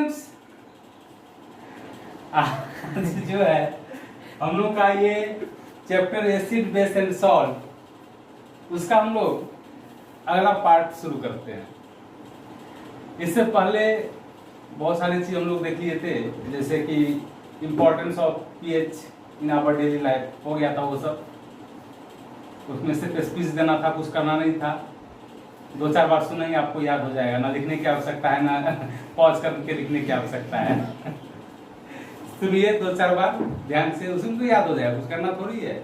Students, आज जो है हम लोग का ये chapter acid base and salt, उसका हम लोग अगला पार्ट शुरू करते हैं। इससे पहले बहुत सारी चीज हम लोग देख लिए थे, जैसे कि importance of pH in our daily life हो गया था वो सब। उसमें से स्पीच देना था, कुछ करना नहीं था। 2-4 बार सुनेंगे आपको याद हो जाएगा, ना लिखने की आवश्यकता है, ना पॉज करके लिखने की आवश्यकता है। सुनिए 2-4 बार ध्यान से, उसमें तो याद हो जाएगा, कुछ करना थोड़ी है।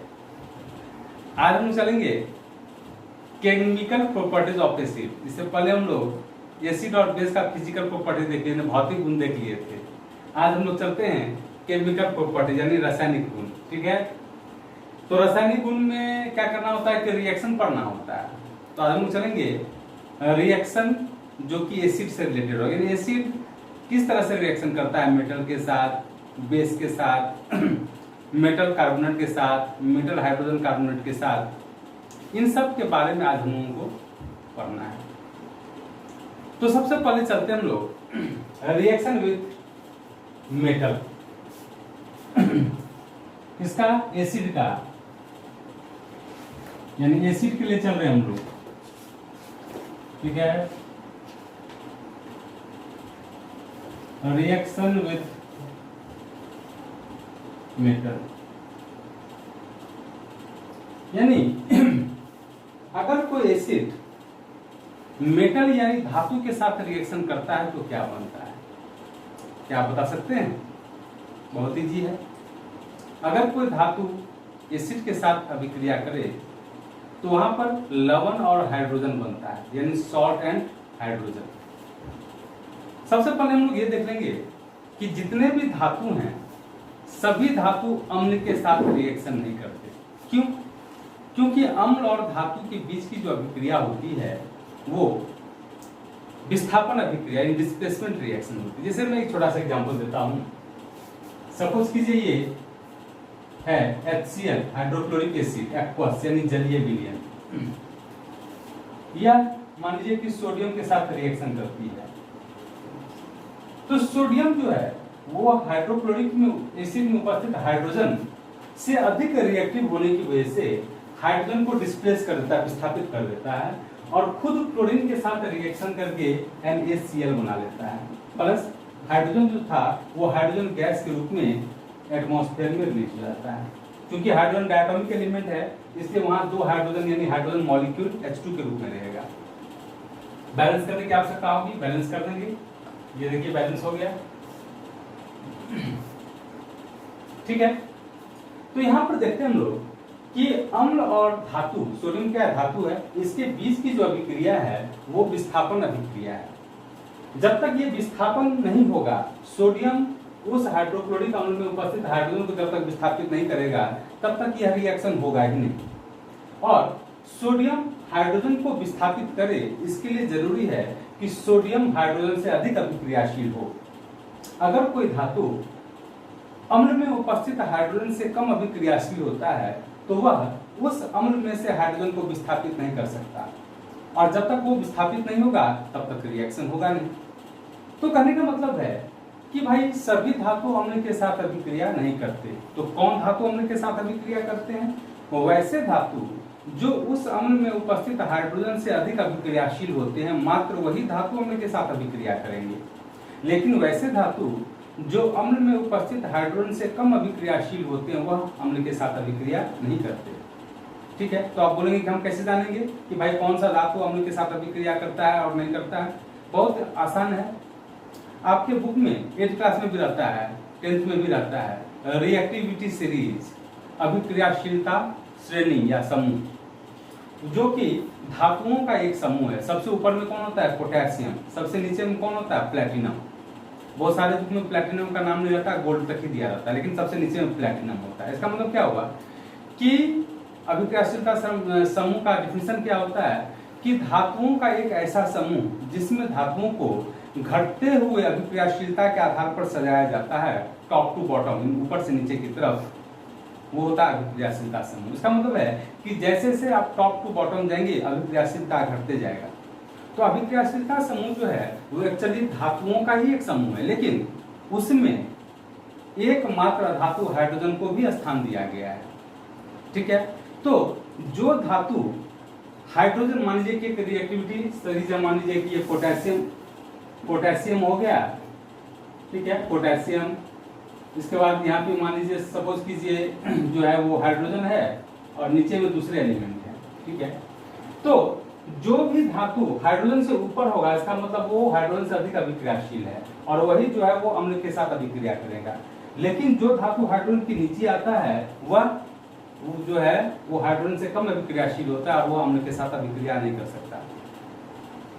आज हम चलेंगे केमिकल प्रॉपर्टीज ऑफ एसिड। इससे पहले हम लोग एसिड और बेस का फिजिकल प्रॉपर्टी देख लिए, भौतिक गुण देख लिए थे। आज हम लोग चलते हैं केमिकल प्रॉपर्टीज यानी रासायनिक गुण। ठीक है, तो रासायनिक गुण में क्या करना होता है कि रिएक्शन पढ़ना होता है। तो आज हम लोग चलेंगे रिएक्शन जो कि एसिड से रिलेटेड हो, यानी एसिड किस तरह से रिएक्शन करता है मेटल के साथ, बेस के साथ, मेटल कार्बोनेट के साथ, मेटल हाइड्रोजन कार्बोनेट के साथ, इन सब के बारे में आज हम लोगों को पढ़ना है। तो सबसे पहले चलते हैं हम लोग रिएक्शन विथ मेटल, इसका एसिड का, यानी एसिड के लिए चल रहे हैं हम लोग। ठीक है, रिएक्शन विथ मेटल, यानी अगर कोई एसिड मेटल यानी धातु के साथ रिएक्शन करता है तो क्या बनता है, क्या आप बता सकते हैं? बहुत इजी है। अगर कोई धातु एसिड के साथ अभिक्रिया करे तो वहां पर लवण और हाइड्रोजन बनता है, यानी सॉल्ट एंड हाइड्रोजन। सबसे पहले हम लोग ये देख लेंगे कि जितने भी धातु हैं सभी धातु अम्ल के साथ रिएक्शन नहीं करते। क्यों? क्योंकि अम्ल और धातु के बीच की जो अभिक्रिया होती है वो विस्थापन अभिक्रिया यानी डिस्प्लेसमेंट रिएक्शन होती है। जैसे मैं एक छोटा सा एग्जांपल देता हूं। सपोज कीजिए ये है HCl हाइड्रोक्लोरिक एसिड एक्वस यानी जलीय विलयन, या मान लीजिए कि सोडियम के साथ रिएक्शन करती है। तो सोडियम जो है वो हाइड्रोक्लोरिक में एसिड में उपस्थित हाइड्रोजन से अधिक रिएक्टिव होने की वजह से हाइड्रोजन को डिस्प्लेस कर देता है, विस्थापित कर देता है, और खुद क्लोरीन के साथ रिएक्शन करके NaCl बना लेता है। प्लस हाइड्रोजन जो था वो हाइड्रोजन गैस के रूप में एटमॉस्फेयर में रिलीज हो जाता है। क्योंकि हाइड्रोजन डायटोमिक एलिमेंट है, इसलिए वहां 2 हाइड्रोजन यानी हाइड्रोजन मॉलिक्यूल H2 के रूप में रहेगा। बैलेंस करने की आवश्यकता होगी, बैलेंस कर देंगे। ये देखिए बैलेंस हो गया। ठीक है, तो यहां पर देखते हैं हम लोग कि अम्ल और धातु, सोडियम क्या धातु है, इसके बीच की जो अभिक्रिया है वो विस्थापन अभिक्रिया है। जब तक ये विस्थापन नहीं होगा, सोडियम उस हाइड्रोक्लोरिक अम्ल में उपस्थित हाइड्रोजन को जब तक विस्थापित नहीं करेगा तब तक यह रिएक्शन होगा ही नहीं। और सोडियम हाइड्रोजन को विस्थापित करे, इसके लिए जरूरी है कि सोडियम हाइड्रोजन से अधिक अभिक्रियाशील हो। अगर कोई धातु अम्ल में उपस्थित हाइड्रोजन से कम अभिक्रियाशील होता है तो वह उस अम्ल में से हाइड्रोजन को विस्थापित नहीं कर सकता, और जब तक वो विस्थापित नहीं होगा तब तक रिएक्शन होगा नहीं। तो कहने का मतलब है कि भाई सभी धातु अम्ल के साथ अभिक्रिया नहीं करते। तो कौन धातु अम्ल के साथ अभिक्रिया करते हैं? वैसे धातु जो उस अम्ल में उपस्थित हाइड्रोजन से अधिक अभिक्रियाशील होते हैं, मात्र वही धातु अम्ल के साथ अभिक्रिया करेंगे। लेकिन वैसे धातु जो अम्ल में उपस्थित हाइड्रोजन से कम अभिक्रियाशील होते हैं वह अम्ल के साथ अभिक्रिया नहीं करते। ठीक है, तो आप बोलेंगे कि हम कैसे जानेंगे कि भाई कौन सा धातु अम्ल के साथ अभिक्रिया करता है और नहीं करता है? बहुत आसान है। आपके बुक में 8th क्लास में भी रहता है, 10th में भी रहता है, रिएक्टिविटी सीरीज, अभिक्रियाशीलता श्रेणी या समूह, जो कि धातुओं का एक समूह है। सबसे ऊपर में कौन होता है? पोटेशियम। सबसे नीचे में कौन होता है? प्लेटिनम। बहुत सारे बुक में प्लेटिनम का नाम नहीं रहता, गोल्ड तक ही दिया रहता है, लेकिन सबसे नीचे में प्लेटिनम होता है। इसका मतलब क्या हुआ कि अभिक्रियाशीलता समूह का डिफिनेशन क्या होता है कि धातुओं का एक ऐसा समूह जिसमें धातुओं को घटते हुए अभिक्रियाशीलता के आधार पर सजाया जाता है, टॉप टू बॉटम, ऊपर से नीचे की तरफ, वो होता है अभिक्रियाशीलता समूह। इसका मतलब है कि जैसे जैसे आप टॉप टू बॉटम जाएंगे अभिक्रियाशीलता घटते जाएगा। तो अभिक्रियाशीलता समूह जो है वो एक्चुअली धातुओं का ही एक समूह है, लेकिन उसमें एकमात्र धातु हाइड्रोजन को भी स्थान दिया गया है। ठीक है, तो जो धातु हाइड्रोजन मान लीजिए कि एक रिएक्टिविटी सही, मान लीजिए कि ये पोटेशियम हो गया, ठीक है, पोटेशियम। इसके बाद यहाँ पे मान लीजिए सपोज कीजिए जो है वो हाइड्रोजन है और नीचे में दूसरे एलिमेंट है। ठीक है, तो जो भी धातु हाइड्रोजन से ऊपर होगा इसका मतलब वो हाइड्रोजन से अधिक अभिक्रियाशील है और वही जो है वो अम्ल के साथ अभिक्रिया करेगा। लेकिन जो धातु हाइड्रोजन के नीचे आता है वह जो है वो हाइड्रोजन से कम अभिक्रियाशील होता है और वो अम्ल के साथ अभिक्रिया नहीं कर सकता।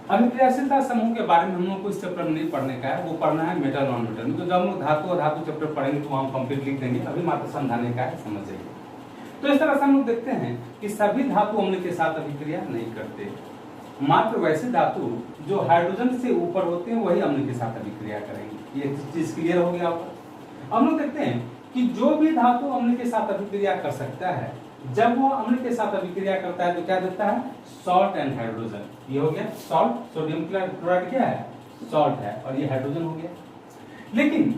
अभिक्रियाशीलता समूह के बारे में हम लोग को इस चैप्टर में नहीं पढ़ने का है, वो पढ़ना है मेटल नॉन मेटल में। तो जब हम लोग धातु और धातु चैप्टर पढ़ेंगे तो हम कंप्लीट लिख देंगे, अभी मात्र समझाने का है, समझ जाइए। तो इस तरह से हम लोग देखते हैं कि सभी धातु अम्ल के साथ अभिक्रिया नहीं करते, मात्र वैसे धातु जो हाइड्रोजन से ऊपर होते हैं वही अम्ल के साथ अभिक्रिया करेंगे। ये चीज क्लियर हो गया आपको। हम लोग देखते हैं कि जो भी धातु अम्ल के साथ अभिक्रिया कर सकता है, जब वो अम्ल के साथ अभिक्रिया करता है तो क्या देता है, सॉल्ट एंड हाइड्रोजन। ये हो गया सॉल्ट, सोडियम क्लोराइड क्या है, सॉल्ट है, और ये हाइड्रोजन हो गया। लेकिन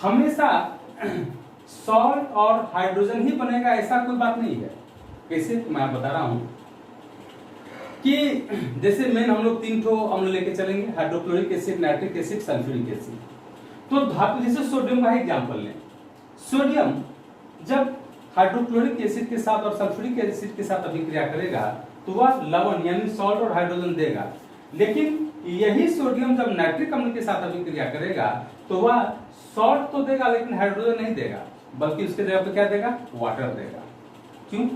हमेशा सॉल्ट और हाइड्रोजन ही बनेगा ऐसा कोई बात नहीं है। कैसे, तो मैं बता रहा हूं कि जैसे मेन हम लोग 3 ठो अम्ल लेके चलेंगे, hydrochloric acid, nitric acid, sulphuric acid. तो धातु जैसे सोडियम का एग्जांपल लें, सोडियम जब हाइड्रोक्लोरिक एसिड के साथ और सल्फ्यूरिक एसिड के साथ अभिक्रिया करेगा तो वह लवण यानी सॉल्ट और हाइड्रोजन देगा। लेकिन यही सोडियम जब नाइट्रिक अम्ल के साथ अभिक्रिया करेगा तो वह सॉल्ट तो देगा लेकिन हाइड्रोजन नहीं देगा, बल्कि उसके जगह पे क्या देगा, वाटर देगा। क्यों,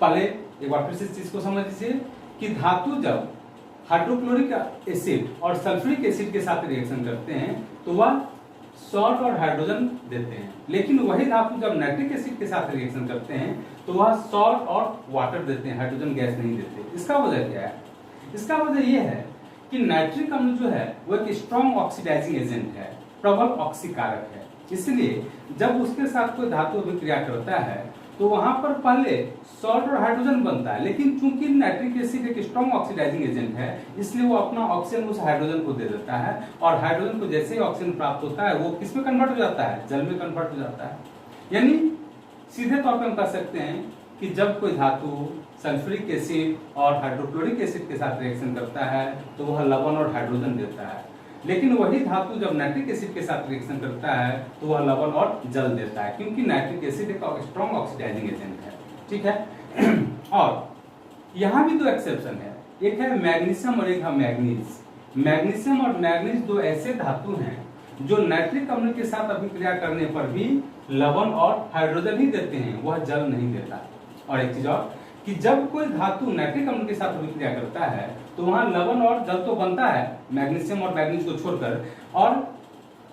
पहले एक बार फिर से इस चीज को समझ लीजिए कि धातु जब हाइड्रोक्लोरिक एसिड और सल्फ्यूरिक एसिड के साथ रिएक्शन करते हैं तो वह सॉल्ट और हाइड्रोजन देते हैं, लेकिन वही धातु जब नाइट्रिक एसिड के साथ रिएक्शन करते हैं तो वह सॉल्ट और वाटर देते हैं, हाइड्रोजन गैस नहीं देते। इसका वजह क्या है, इसका वजह यह है कि नाइट्रिक अम्ल जो है वो एक स्ट्रॉन्ग ऑक्सीडाइजिंग एजेंट है, प्रबल ऑक्सीकारक है। इसलिए जब उसके साथ कोई धातु अभिक्रिया करता है तो वहां पर पहले सॉल्ट और हाइड्रोजन बनता है, लेकिन चूंकि नाइट्रिक एसिड एक स्ट्रॉन्ग ऑक्सीडाइजिंग एजेंट है इसलिए वो अपना ऑक्सीजन उस हाइड्रोजन को दे देता है, और हाइड्रोजन को जैसे ही ऑक्सीजन प्राप्त होता है वो किस में कन्वर्ट हो जाता है, जल में कन्वर्ट हो जाता है। यानी सीधे तौर पर हम कह सकते हैं कि जब कोई धातु सल्फ्यूरिक एसिड और हाइड्रोक्लोरिक एसिड के साथ रिएक्शन करता है तो वह लवण और हाइड्रोजन देता है, लेकिन वही धातु जब नाइट्रिक एसिड के साथ रिएक्शन करता है तो वह लवण और जल देता है, क्योंकि नाइट्रिक एसिड एक स्ट्रॉन्ग ऑक्सीडाइजिंग एजेंट है। ठीक है, और यहाँ भी 2 एक्सेप्शन है, एक है मैग्नीशियम और एक है मैग्नीज। मैग्नीशियम और मैग्नीज 2 ऐसे धातु हैं जो नाइट्रिक अम्ल के साथ अभिक्रिया करने पर भी लवण और हाइड्रोजन ही देते हैं, वह जल नहीं देता। और एक चीज और कि जब कोई धातु नाइट्रिक अम्ल के साथ अभिक्रिया करता है तो वहां लवण और जल तो बनता है मैग्नीशियम और मैग्नीज को छोड़कर, और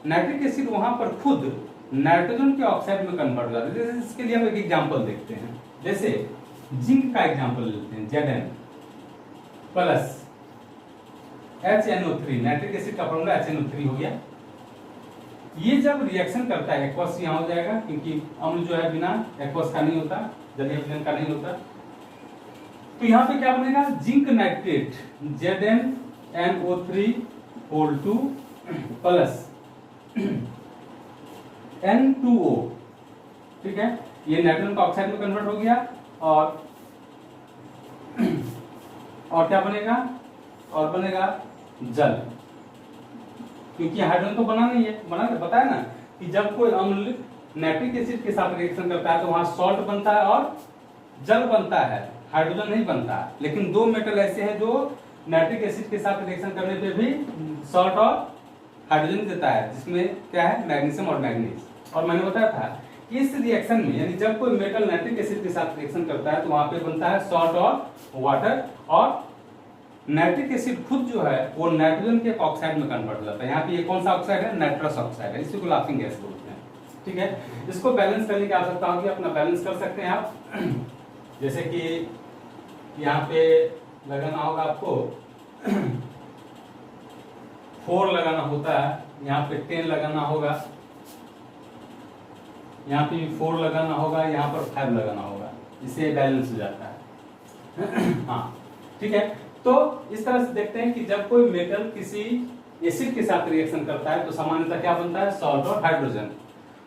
नाइट्रिक एसिड वहां पर खुद नाइट्रोजन के ऑक्साइड में कन्वर्ट हो जाता है। जैसे इसके लिए हम एक एग्जांपल देखते हैं, जैसे जिंक का एग्जांपल लेते हैं, Zn plus HNO3, nitric acid का फॉर्मूला HNO3 हो गया। ये जब रिएक्शन करता है, एक्वस यहाँ हो जाएगा क्योंकि अम्ल जो है बिना एक्वस का नहीं होता, जलीय विलयन का नहीं होता। तो यहाँ पे क्या बनेगा, zinc nitrate ZnNO3 plus N2O। ठीक है, ये नाइट्रोजन का ऑक्साइड में कन्वर्ट हो गया, और क्या बनेगा, और बनेगा जल, क्योंकि हाइड्रोजन तो बना नहीं है, बना बताया ना कि जब कोई अम्ल नाइट्रिक एसिड के साथ रिएक्शन करता है तो वहां सॉल्ट बनता है और जल बनता है, हाइड्रोजन नहीं बनता। लेकिन 2 मेटल ऐसे हैं जो नाइट्रिक एसिड के साथ रिएक्शन करने पे भी सॉल्ट और हाइड्रोजन देता है, जिसमें क्या है, मैग्नीशियम और मैग्नीज। और मैंने बताया था कि इस रिएक्शन में यानी जब कोई मेटल नाइट्रिक एसिड के साथ रिएक्शन करता है तो वहां पे बनता है सॉल्ट और वाटर, और नाइट्रिक एसिड खुद जो है वो नाइट्रोजन के ऑक्साइड में कन्वर्ट हो जाता है। यहाँ पे ये कौन सा ऑक्साइड है, नाइट्रस ऑक्साइड है, इसी को लाफिंग गैस बोलते हैं। ठीक है, इसको बैलेंस करने की आवश्यकता होगी, अपना बैलेंस कर सकते हैं आप। जैसे कि यहाँ पे लगाना होगा आपको 4 लगाना होता है, यहाँ पे 10 लगाना होगा, यहाँ पे 4 लगाना होगा, यहाँ पर 5 लगाना होगा, इससे बैलेंस हो जाता है। हाँ ठीक है, तो इस तरह से देखते हैं कि जब कोई मेटल किसी एसिड के साथ रिएक्शन करता है तो सामान्यतः क्या बनता है, सॉल्ट और हाइड्रोजन।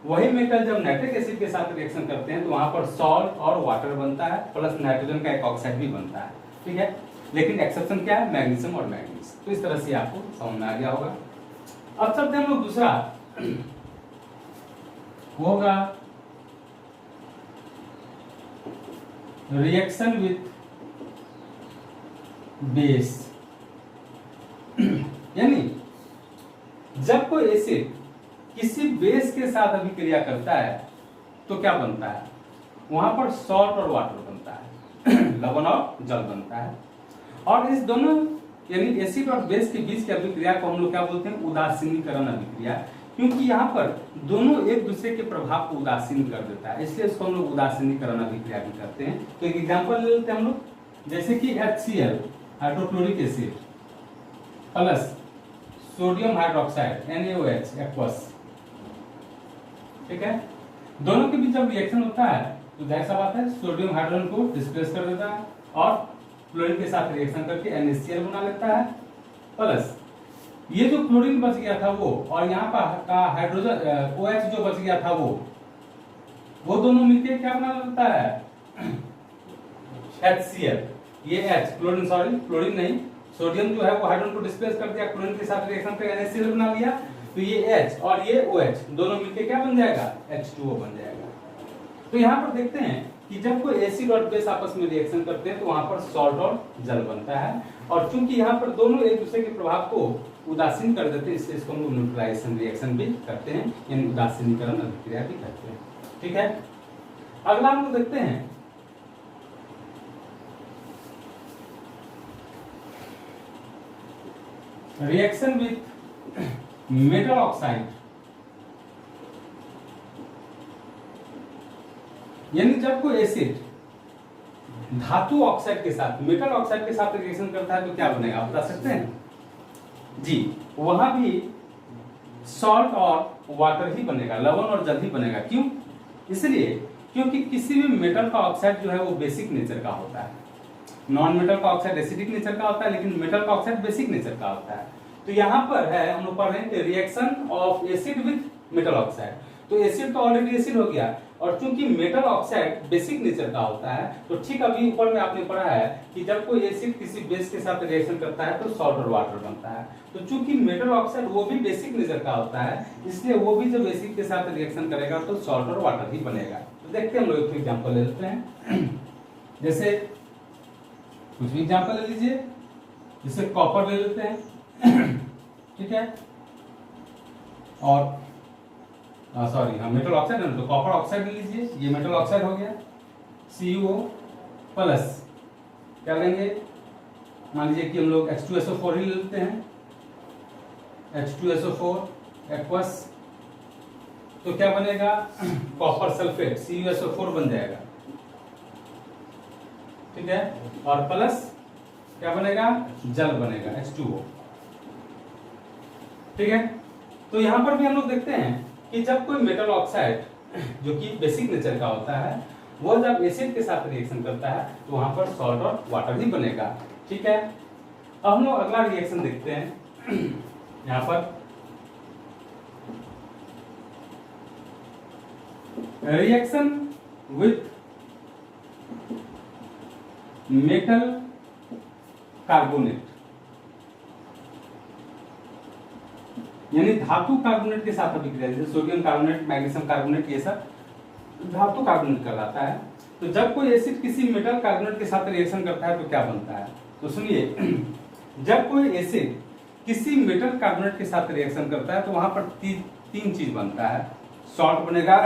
वही मेटल जब नाइट्रिक एसिड के साथ रिएक्शन करते हैं तो वहां पर सॉल्ट और वाटर बनता है, प्लस नाइट्रोजन का एक ऑक्साइड भी बनता है, ठीक है। लेकिन एक्सेप्शन क्या है, मैग्नीशियम और मैंगनीज। तो इस तरह से आपको समझ में आ गया होगा। अब चलते हैं हम लोग दूसरा होगा रिएक्शन विथ बेस। यानी जब कोई एसिड किसी बेस के साथ अभिक्रिया करता है तो क्या बनता है, वहां पर सॉल्ट और वाटर बनता है लवण और जल बनता है। और इस दोनों यानी एसिड और बेस के बीच की अभिक्रिया को हम लोग क्या बोलते हैं, उदासीनीकरण अभिक्रिया, क्योंकि यहाँ पर दोनों एक दूसरे के प्रभाव को उदासीन कर देता है, इसलिए इसको हम लोग उदासीनीकरण अभिक्रिया भी करते हैं। तो एक एग्जांपल ले लेते हैं हम लोग, जैसे कि HCl hydrochloric acid plus sodium hydroxide NaOH aqueous, ठीक है। दोनों के बीच जब रिएक्शन होता है तो जैसा बात है, सोडियम हाइड्रोजन को डिस्प्लेस कर देता है और क्लोरीन के साथ रिएक्शन करके NaCl बना लेता है, प्लस ये जो क्लोरीन बच गया था वो और यहाँ का हाइड्रोजन OH जो बच गया था वो दोनों मिलकर क्या बना लेता है, HCl। ये H क्लोरीन नहीं, सोडियम जो है वो हाइड्रोजन को डिस्प्लेस कर दिया, क्लोरीन के साथ रिएक्शन करके NaCl बना लिया, तो ये H और ये OH दोनों मिलकर क्या बन जाएगा, H2O बन जाएगा। तो यहाँ पर देखते हैं कि जब कोई एसिड और बेस आपस में रिएक्शन करते हैं तो वहां पर सॉल्ट और जल बनता है, और चूंकि यहाँ पर दोनों एक दूसरे के प्रभाव को उदासीन कर देते हैं इसलिए इसको हम लोग न्यूट्रलाइजेशन रिएक्शन भी करते हैं, यानी उदासीनीकरण अभिक्रिया भी करते हैं, ठीक है। अगला हम लोग देखते हैं रिएक्शन विथ मेटल ऑक्साइड। यानी जब कोई एसिड धातु ऑक्साइड के साथ मेटल ऑक्साइड के साथ रिएक्शन करता है तो क्या बनेगा, आप बता सकते हैं जी, वहां भी सॉल्ट और वाटर ही बनेगा, लवण और जल ही बनेगा। क्यों, इसलिए क्योंकि किसी भी मेटल का ऑक्साइड जो है वो बेसिक नेचर का होता है। नॉन मेटल का ऑक्साइड एसिडिक नेचर का होता है, लेकिन मेटल का ऑक्साइड बेसिक नेचर का होता है। तो यहाँ पर है, हम लोग पढ़ रहे हैं reaction of acid with metal oxide. तो एसिड तो ऑलरेडी एसिड हो गया, और चूंकि मेटल ऑक्साइड बेसिक नेचर का होता है तो ठीक अभी ऊपर में आपने पढ़ा है कि जब कोई एसिड किसी बेस के साथ रिएक्शन करता है तो सॉल्ट और वाटर बनता है। तो चूंकि मेटल ऑक्साइड वो भी बेसिक नेचर का होता है, इसलिए वो भी जब एसिड के साथ रिएक्शन करेगा तो सॉल्ट और वाटर ही बनेगा। तो देखते हैं हम लोग एक एग्जांपल ले लेते हैं। जैसे कुछ भी एग्जांपल ले लीजिए, जैसे कॉपर ले लेते हैं, ठीक है, और सॉरी हाँ मेटल ऑक्साइड है, तो कॉपर ऑक्साइड ले लीजिए, ये मेटल ऑक्साइड हो गया, CuO प्लस क्या लेंगे, मान लीजिए कि हम लोग H2SO4 ही लेते हैं, H2SO4 एक्वस, तो क्या बनेगा, कॉपर सल्फेट CuSO4 बन जाएगा, ठीक है, और प्लस क्या बनेगा, जल बनेगा H2O, ठीक है। तो यहां पर भी हम लोग देखते हैं कि जब कोई मेटल ऑक्साइड जो कि बेसिक नेचर का होता है वो जब एसिड के साथ रिएक्शन करता है तो वहां पर सॉल्ट और वाटर ही बनेगा, ठीक है। अब हम लोग अगला रिएक्शन देखते हैं। यहां पर रिएक्शन विथ मेटल कार्बोनेट, यानी धातु कार्बोनेट के साथ अभिक्रिया, जैसे सोडियम कार्बोनेट, मैग्नीशियम कार्बोनेट, ये सब धातु कार्बोनेट कहलाता है। तो जब कोई एसिड किसी मेटल कार्बोनेट के साथ रिएक्शन करता है तो क्या बनता है, तो सुनिए, जब कोई एसिड किसी मेटल कार्बोनेट के साथ रिएक्शन करता है तो वहां पर तीन चीज बनता है, सॉल्ट बनेगा,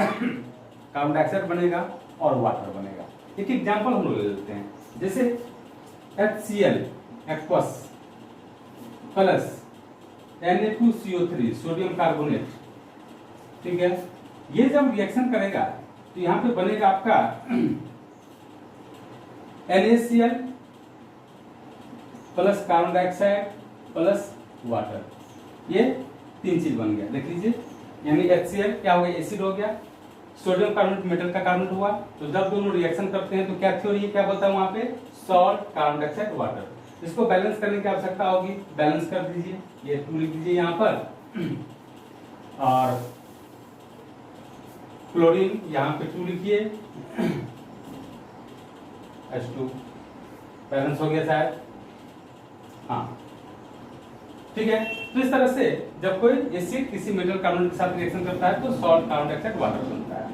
कार्बन डाइऑक्साइड बनेगा और वाटर बनेगा। एक एग्जांपल हम लोग ले लेते हैं, जैसे HCl aqueous plus Na2CO3 sodium carbonate, ठीक है, ये जब रिएक्शन करेगा तो यहां पे बनेगा आपका NaCl plus carbon dioxide plus water, ये तीन चीज बन गया, देख लीजिए। यानी HCl क्या हो गया, एसिड हो गया, सोडियम कार्बोनेट मेटल का कार्बोनेट हुआ, तो जब दोनों रिएक्शन करते हैं तो क्या थ्योरी क्या बोलता है वहां पे, सॉल्ट कार्बन डाइऑक्साइड वाटर। इसको बैलेंस करने की आवश्यकता होगी, बैलेंस कर दीजिए, ये 2 लिख दीजिए यहाँ पर, और क्लोरीन यहाँ पे 2 लिखिए, H2 बैलेंस हो गया शायद, हाँ ठीक है। तो इस तरह से जब कोई एसिड किसी मेटल कार्बोनेट के साथ रिएक्शन करता है तो सॉल्ट कार्बन डाइऑक्साइड वाटर बनता है।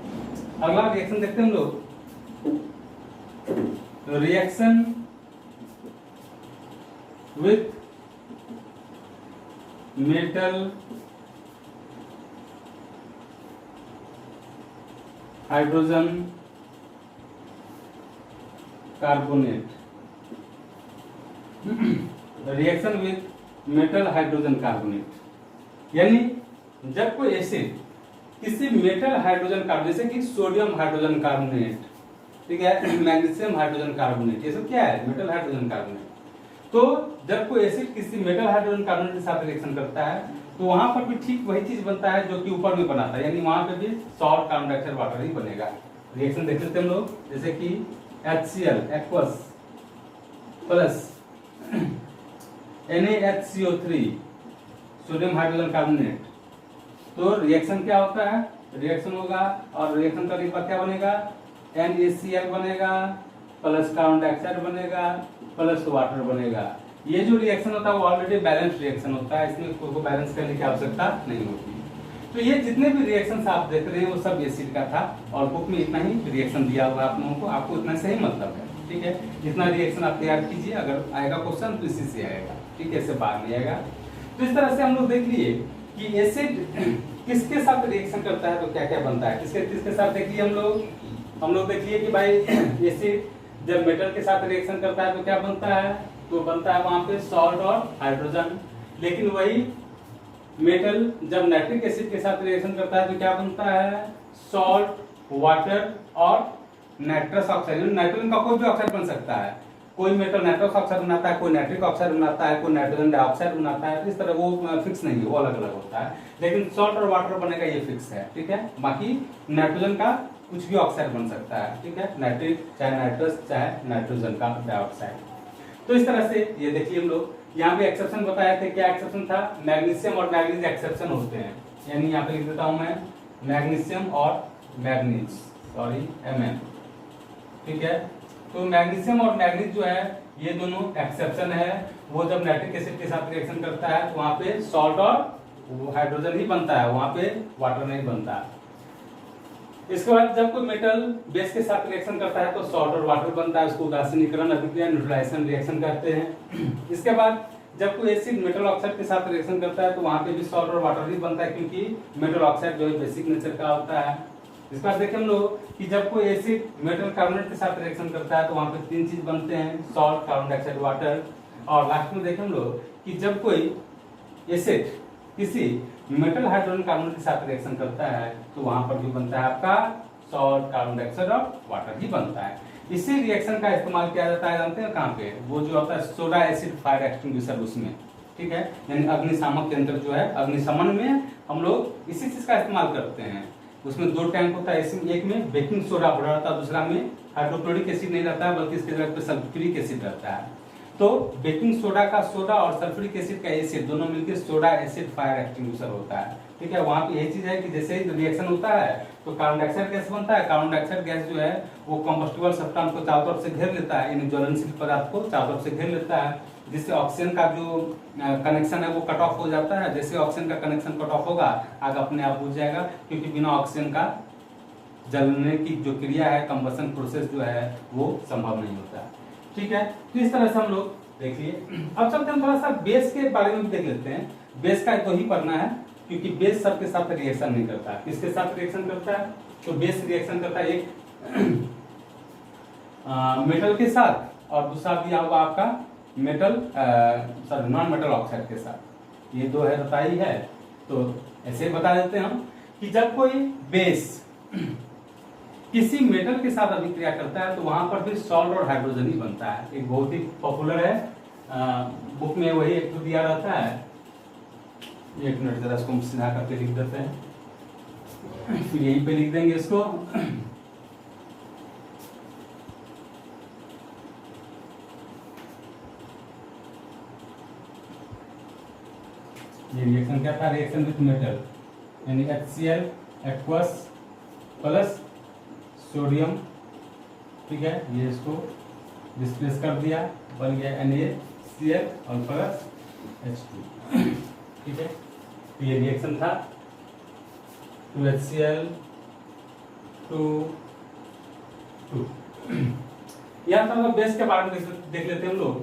अगला रिएक्शन देखते हैं हम लोग, reaction with metal hydrogen carbonate, reaction with metal hydrogen carbonate, यानी जब कोई एसिड किसी मेटल हाइड्रोजन कार्बोनेट, जैसे कि सोडियम हाइड्रोजन कार्बोनेट, ठीक है, मैग्नीशियम हाइड्रोजन कार्बोनेट, ये सब क्या है, मेटल हाइड्रोजन कार्बोनेट। तो जब कोई एसिड किसी मेटल हाइड्रोजन कार्बोनेट के साथ रिएक्शन करता है तो वहां पर भी ठीक वही चीज बनता है जो कि ऊपर में बना था, यानी वहां पे भी सॉल्ट कार्बन डाइऑक्साइड वाटर ही बनेगा। रिएक्शन देख लेते हैं हम लोग, जैसे कि HCl aqueous plus NaHCO3 sodium hydrogen carbonate, तो रिएक्शन क्या होता है, रिएक्शन होगा और रिएक्शन करने के बाद क्या बनेगा, NaCl बनेगा प्लस कार्बन डाइऑक्साइड बनेगा प्लस वाटर बनेगा। ये जो रिएक्शन होता है वो ऑलरेडी बैलेंस रिएक्शन होता है, इसमें कोई को बैलेंस करने की आवश्यकता नहीं होती। तो ये जितने भी रिएक्शंस आप देख रहे हैं वो सब एसिड का था, और बुक में इतना ही रिएक्शन दिया हुआ है आप लोगों को, आपको इतना से ही मतलब है, ठीक है। इतना रिएक्शन आप तैयार कीजिए, अगर आएगा क्वेश्चन तो इसी से आएगा, ठीक है, इससे बाहर नहीं आएगा। तो इस तरह से हम लोग देख लिए कि एसिड किसके साथ रिएक्शन करता है तो क्या क्या बनता है, किसके किसके साथ देख लिए हम लोग देख लिए कि भाई एसिड जब मेटल के साथ रिएक्शन करता है तो क्या बनता है, तो बनता है वहां पे सॉल्ट और हाइड्रोजन। लेकिन वही मेटल जब नाइट्रिक एसिड के साथ रिएक्शन करता है तो क्या बनता है, सॉल्ट, वाटर और नाइट्रस ऑक्साइड। नाइट्रोजन का कोई भी ऑक्साइड बन सकता है, कोई मेटल नाइट्रस ऑक्साइड बनाता है, कोई नाइट्रिक ऑक्साइड बनाता है, कोई नाइट्रोजन डाइऑक्साइड बनाता है। तो इस तरह वो फिक्स नहीं है, वो अलग अलग होता है, लेकिन सॉल्ट और वाटर बनेगा ये फिक्स है, ठीक है। बाकी नाइट्रोजन का कुछ भी ऑक्साइड बन सकता है, ठीक है, नाइट्रिक चाहे नाइट्रस चाहे नाइट्रोजन का डाइऑक्साइड। तो इस तरह से ये देखिए हम लोग यहाँ पे एक्सेप्शन बताए थे, क्या एक्सेप्शन था, मैग्नीशियम और मैग्नीज एक्सेप्शन होते हैं, यानी यहाँ पे लिख देता हूं मैं मैग्नीशियम और मैग्नीज, सॉरी Mn, ठीक है। तो मैग्नीशियम और मैग्नीज जो है ये दोनों एक्सेप्शन है, वो जब नाइट्रिक एसिड के साथ रिएक्शन करता है तो वहां पे सॉल्ट और हाइड्रोजन ही बनता है, वहां पे वाटर नहीं बनता। इसके बाद जब कोई मेटल बेस के साथ रिएक्शन करता है तो सॉल्ट और वाटर बनता है, उसको उदासीनीकरण अभिक्रिया न्यूट्रलाइजेशन रिएक्शन कहते हैं। इसके बाद जब कोई एसिड मेटल ऑक्साइड के साथ रिएक्शन करता है तो वहां पे भी सॉल्ट और वाटर ही बनता है, क्योंकि मेटल ऑक्साइड जो है बेसिक नेचर का होता है। इसके बाद देखें हम लोग कि जब कोई एसिड मेटल कार्बोनेट के साथ रिएक्शन करता है तो वहां पे 3 चीज बनते हैं, सॉल्ट, कार्बन डाइऑक्साइड, वाटर। और लास्ट में देखें हम लोग कि जब कोई एसिड किसी मेटल हाइड्रोजन कार्बोनेट के साथ रिएक्शन करता है तो वहां पर भी बनता है आपका सॉल्ट, कार्बन डाइऑक्साइड और वाटर ही बनता है। इसी रिएक्शन का इस्तेमाल किया जाता है, जानते हैं कहाँ पे, वो जो होता है सोडा एसिड फायर एक्सटिंग्विशर उसमें, ठीक है, यानी अग्निशामक यंत्र जो है, अग्निशमन में हम लोग इसी चीज का इस्तेमाल करते हैं। उसमें 2 टैंक होता है, इसमें एक में बेकिंग सोडा भरा रहता है, दूसरा में हाइड्रोक्लोरिक एसिड नहीं रहता है, बल्कि इसके जगह पे सल्फ्यूरिक एसिड रहता है। तो बेकिंग सोडा का सोडा और सल्फ्यूरिक एसिड का एसिड दोनों मिलकर सोडा एसिड फायर एक्सटिंग्विशर होता है, ठीक है। वहां पे यही चीज है कि जैसे ही रिएक्शन होता है तो कार्बन डाइऑक्साइड गैस बनता है, कार्बन डाइऑक्साइड गैस जो है वो कंबस्टिबल सब्सटेंस को चारों तरफ से घेर लेता है, यानी ज्वलनशील पदार्थ को चारों तरफ से घेर लेता है, जिससे ऑक्सीजन का जो कनेक्शन है वो कट ऑफ हो जाता है। जैसे ऑक्सीजन का कनेक्शन कट ऑफ होगा आग अपने आप बुझ जाएगा, क्योंकि बिना ऑक्सीजन का जलने की जो क्रिया है, कंबशन प्रोसेस जो है वो संभव नहीं होता, ठीक है। तो इस तरह से हम लोग देखिए। अब चलते हम थोड़ा सा बेस के बारे में भी देख लेते हैं। बेस का तो ही पढ़ना है, क्योंकि बेस सबके साथ रिएक्शन नहीं करता। किसके साथ रिएक्शन करता है, तो बेस रिएक्शन करता है एक मेटल के साथ, और दूसरा दिया होगा आपका metal sorry non metal oxide के साथ। ये 2 है बताई है, तो ऐसे बता देते हैं हम कि जब कोई बेस किसी मेटल के साथ अभिक्रिया करता है तो वहां पर भी सॉल्ट और हाइड्रोजन ही बनता है। एक बहुत ही पॉपुलर है, बुक में वही एक तो दिया रहता है। 1 मिनट जरा इसको हम सीधा करके लिख देते हैं, फिर यहीं पे लिख देंगे इसको। ये रिएक्शन क्या था, रिएक्शन विथ मेटल, यानी HCl एक्वस प्लस सोडियम, ठीक है, ये इसको डिस्प्लेस कर दिया, बन गया NaCl और प्लस H2, ठीक है। तो ये रिएक्शन था 2HCl 2 यहाँ पर बेस के बारे में देख लेते हैं हम लोग।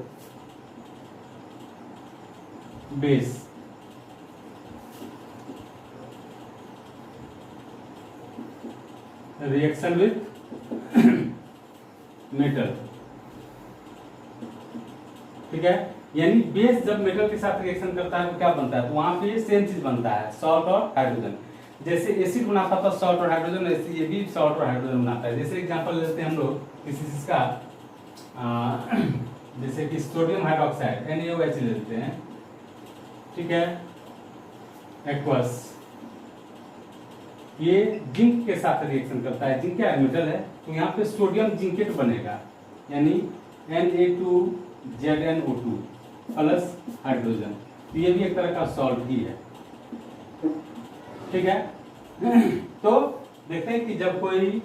बेस रिएक्शन विथ मेटल, ठीक है, यानी बेस जब मेटल के साथ रिएक्शन करता है तो क्या बनता है, तो वहां पे सेम चीज बनता है, सॉल्ट और हाइड्रोजन। जैसे एसिड बनाता था सॉल्ट और हाइड्रोजन, ऐसे ये भी सॉल्ट और हाइड्रोजन बनाता है। जैसे एग्जांपल लेते हैं हम लोग किसी चीज का, जैसे कि सोडियम हाइड्रोक्साइड NaOH लेते हैं, ठीक है, एक्वस, ये जिंक के साथ रिएक्शन करता है, जिंक क्या है, मेटल है, तो यहाँ पे सोडियम जिंकेट बनेगा, यानी Na2ZnO2 प्लस हाइड्रोजन, तो ये भी एक तरह का सॉल्ट ही है, ठीक है। तो देखते हैं कि जब कोई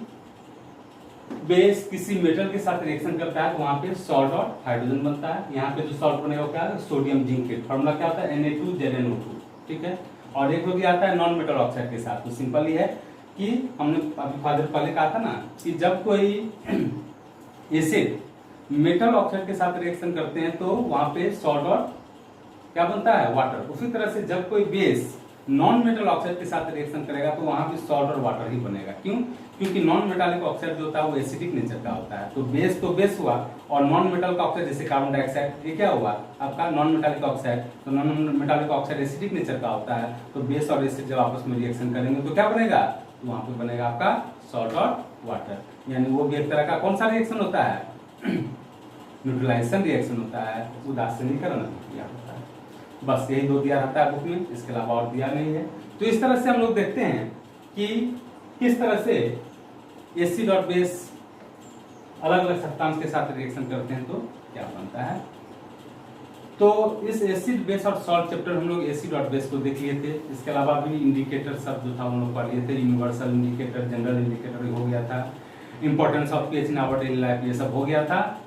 बेस किसी मेटल के साथ रिएक्शन करता है तो वहां पे सॉल्ट और हाइड्रोजन बनता है। यहाँ पे जो सॉल्ट बनेगा क्या है, सोडियम जिंकेट, फॉर्मूला क्या होता है Na2ZnO2, ठीक है। और एक हो गया आता है नॉन मेटल ऑक्साइड के साथ, तो सिंपल ही है कि हमने अभी फादर पहले कहा था ना कि जब कोई एसिड मेटल ऑक्साइड के साथ रिएक्शन करते हैं तो वहां पे सॉल्ट और क्या बनता है, वाटर। उसी तरह से जब कोई बेस नॉन मेटल ऑक्साइड के साथ रिएक्शन करेगा तो वहां भी सॉल्ट और वाटर ही बनेगा। क्यों? क्योंकि नॉन मेटालिक ऑक्साइड जो होता है वो एसिडिक नेचर का होता है। तो बेस हुआ, और नॉन मेटल का ऑक्साइड जैसे कार्बन डाइऑक्साइड, ये क्या हुआ आपका नॉन मेटालिक ऑक्साइड। तो non metallic oxide acidic nature का होता है, तो बेस और एसिड जब आपस में रिएक्शन करेंगे तो क्या बनेगा, तो वहां पे बनेगा आपका सॉल्ट और वाटर। यानी वो भी एक तरह का कौन सा रिएक्शन होता है, न्यूट्रलाइजेशन रिएक्शन होता है, उदासीनीकरण अभिक्रिया होता है। बस यही दो दिया रहता है बुक में, इसके अलावा और दिया नहीं है। तो इस तरह से हम लोग देखते हैं कि किस तरह से एसिड और बेस अलग अलग सब्सटेंस के साथ रिएक्शन करते हैं तो क्या बनता है। तो इस एसिड बेस और सॉल्ट चैप्टर हम लोग एसिड और बेस को देख लिए थे। इसके अलावा भी इंडिकेटर सब जो था हम लोग पढ़ लिए थे, यूनिवर्सल इंडिकेटर, जनरल इंडिकेटर हो गया था, importance of pH in our daily life, ये सब हो गया था।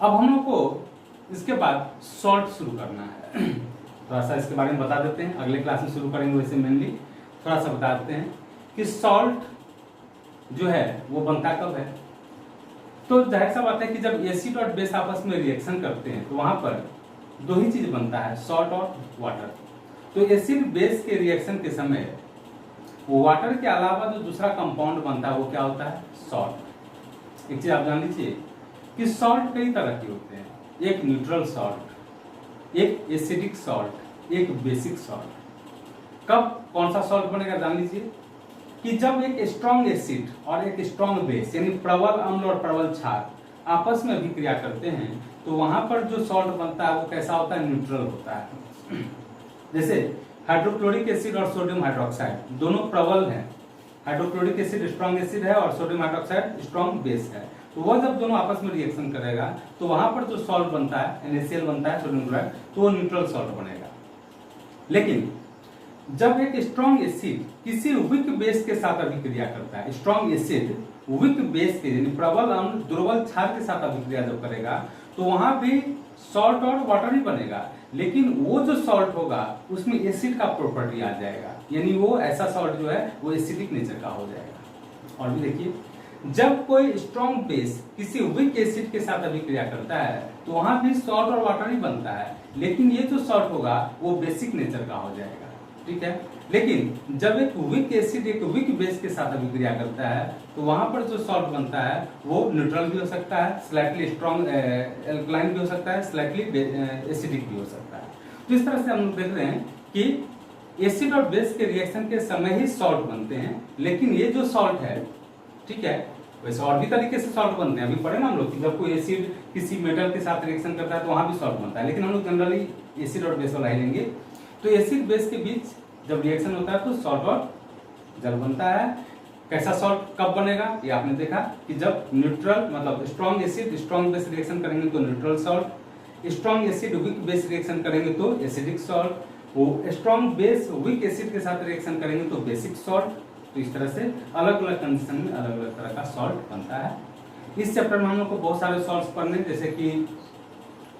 अब हम लोग को इसके बाद सॉल्ट शुरू करना है। थोड़ा सा इसके बारे में बता देते हैं, अगले क्लास में शुरू करेंगे। वैसे मेनली थोड़ा सा बता देते हैं कि सॉल्ट जो है वो बनता कब है। तो जाहिर सा बात है कि जब एसिड और बेस आपस में रिएक्शन करते हैं तो वहां पर दो ही चीज बनता है, सॉल्ट और वाटर। तो एसिड बेस के रिएक्शन के समय वाटर के अलावा जो दूसरा कंपाउंड बनता है वो क्या होता है, सॉल्ट। एक चीज आप जान लीजिए कि सॉल्ट कई तरह के होते हैं, एक न्यूट्रल सॉल्ट, एक एसिडिक सॉल्ट, एक बेसिक सॉल्ट। कब कौन सा सॉल्ट बनेगा जान लीजिए कि जब एक स्ट्रॉन्ग एसिड और एक स्ट्रॉन्ग बेस यानी प्रबल अम्ल और प्रबल क्षार आपस में अभिक्रिया करते हैं तो वहां पर जो सॉल्ट बनता है वो कैसा होता है, न्यूट्रल होता है। जैसे हाइड्रोक्लोरिक एसिड और सोडियम हाइड्रोक्साइड दोनों प्रबल हैं। हाइड्रोक्लोरिक एसिड स्ट्रॉन्ग एसिड है और सोडियम हाइड्रोक्साइड स्ट्रॉन्ग बेस है। तो वह जब दोनों आपस में रिएक्शन करेगा तो वहां पर जो सॉल्ट बनता है NaCl बनता है, सोडियम क्लोराइड, तो वो न्यूट्रल सॉल्ट बनेगा। लेकिन जब एक स्ट्रॉन्ग एसिड किसी वीक बेस के साथ अभिक्रिया करता है, स्ट्रॉन्ग एसिड वीक बेस के यानी प्रबल अम्ल दुर्बल क्षार के साथ अभिक्रिया जब करेगा तो वहां भी सॉल्ट और वाटर ही बनेगा। लेकिन वो जो सॉल्ट होगा उसमें एसिड का प्रॉपर्टी आ जाएगा, यानी वो ऐसा सॉल्ट जो है वो एसिडिक नेचर का हो जाएगा। और भी देखिए, जब कोई स्ट्रॉन्ग बेस किसी वीक एसिड के साथ अभिक्रिया करता है तो वहां भी सॉल्ट और वाटर ही बनता है, लेकिन ये जो सॉल्ट होगा वो बेसिक नेचर का हो जाएगा, ठीक है। लेकिन जब एक वीक एसिड एक वीक बेस के साथ अभिक्रिया करता है तो वहां पर जो सॉल्ट बनता है वो न्यूट्रल भी हो सकता है, स्लाइटली स्ट्रॉन्ग एल्कलाइन भी हो सकता है, स्लाइटली एसिडिक भी हो सकता है। तो इस तरह से हम लोग देख रहे हैं कि एसिड और बेस के रिएक्शन के समय ही सॉल्ट बनते हैं। लेकिन ये जो सॉल्ट है, ठीक है, वैसे और भी तरीके से सॉल्ट बनते हैं, अभी पढ़े ना हम लोग कि जब कोई एसिड किसी मेटल के साथ रिएक्शन करता है तो वहां भी सॉल्ट बनता है। लेकिन हम लोग जनरली एसिड और बेस वाला ही लेंगे। तो एसिड बेस के बीच जब रिएक्शन होता है तो सॉल्ट और जल बनता है। कैसा सॉल्ट कब बनेगा, ये आपने देखा कि जब न्यूट्रल मतलब strong acid strong base reaction करेंगे तो neutral salt, strong acid Wick base reaction करेंगे तो एसिडिक सॉल्ट, वो स्ट्रॉन्ग बेस विक एसिड के साथ रिएक्शन करेंगे तो बेसिक सॉल्ट। तो इस तरह से अलग अलग कंडीशन में अलग अलग तरह का सॉल्ट बनता है। इस चैप्टर में हम लोग को बहुत सारे सॉल्ट्स पढ़ने, जैसे कि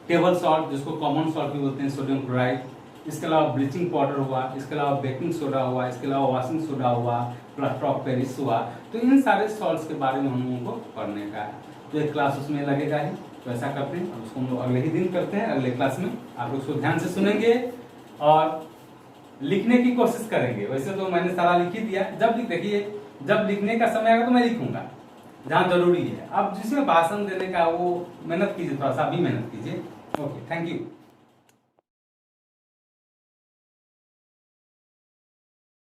टेबल सॉल्ट जिसको कॉमन सॉल्ट भी बोलते हैं, सोडियम क्लोराइड, इसके अलावा ब्लीचिंग पाउडर हुआ, इसके अलावा बेकिंग सोडा हुआ, इसके अलावा वॉशिंग सोडा हुआ, प्लास्टर ऑफ पेरिस हुआ। तो इन सारे सॉल्ट्स के बारे में हम लोगों को पढ़ने का है। तो एक क्लास उसमें लगेगा ही, तो ऐसा करते हैं, और उसको हम लोग अगले ही दिन करते हैं। अगले क्लास में आप लोग उसको ध्यान से सुनेंगे और लिखने की कोशिश करेंगे। वैसे तो मैंने सारा लिख ही दिया, जब देखिए जब लिखने का समय आएगा तो मैं लिखूंगा जहाँ जरूरी है। अब जिसमें भाषण देने का वो मेहनत कीजिए, थोड़ा सा भी मेहनत कीजिए। Okay, thank you.